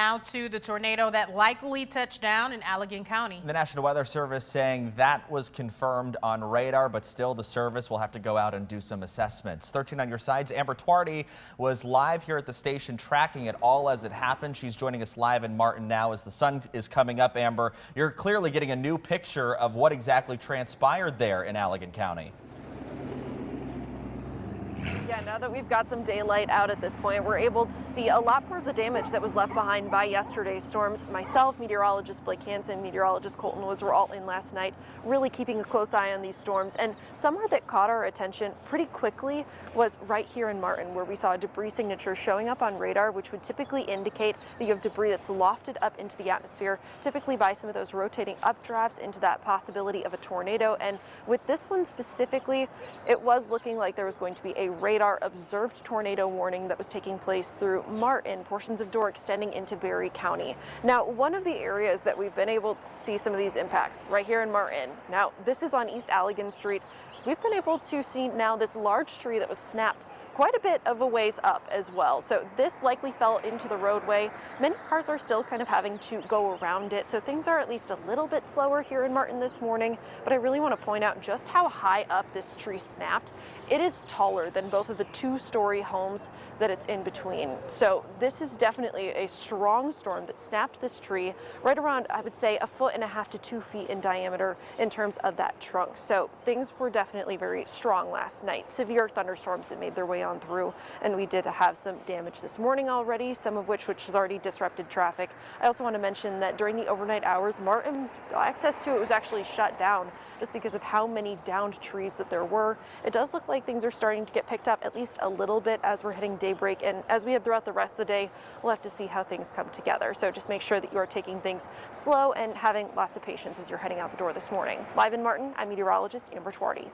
now to the tornado that likely touched down in Allegan County. The National Weather Service saying that was confirmed on radar, but still the service will have to go out and do some assessments. 13 on your sides. Amber Twardy was live here at the station tracking it all as it happened. She's joining us live in Martin now as the sun is coming up. Amber, you're clearly getting a new picture of what exactly transpired there in Allegan County. Yeah, now that we've got some daylight out at this point, we're able to see a lot more of the damage that was left behind by yesterday's storms. Myself, meteorologist Blake Hansen, meteorologist Colton Woods were all in last night, really keeping a close eye on these storms. And somewhere that caught our attention pretty quickly was right here in Martin, where we saw a debris signature showing up on radar, which would typically indicate that you have debris that's lofted up into the atmosphere, typically by some of those rotating updrafts into that possibility of a tornado. And with this one specifically, it was looking like there was going to be a radar observed tornado warning that was taking place through Martin, portions of Door extending into Berry County. Now, one of the areas that we've been able to see some of these impacts right here in Martin. Now, this is on East Allegan Street. We've been able to see now this large tree that was snapped quite a bit of a ways up as well. So this likely fell into the roadway. Many cars are still kind of having to go around it. So things are at least a little bit slower here in Martin this morning. But I really want to point out just how high up this tree snapped. It is taller than both of the two-story homes that it's in between. So this is definitely a strong storm that snapped this tree right around, I would say, 1.5 feet to 2 feet in diameter in terms of that trunk. So things were definitely very strong last night. Severe thunderstorms that made their way on through, and we did have some damage this morning already, some of which has already disrupted traffic. I also want to mention that during the overnight hours, Martin, access to it was actually shut down just because of how many downed trees that there were. It does look like things are starting to get picked up at least a little bit as we're hitting daybreak, and as we head throughout the rest of the day, we'll have to see how things come together. So just make sure that you are taking things slow and having lots of patience as you're heading out the door this morning. Live in Martin, I'm meteorologist Amber Twardy.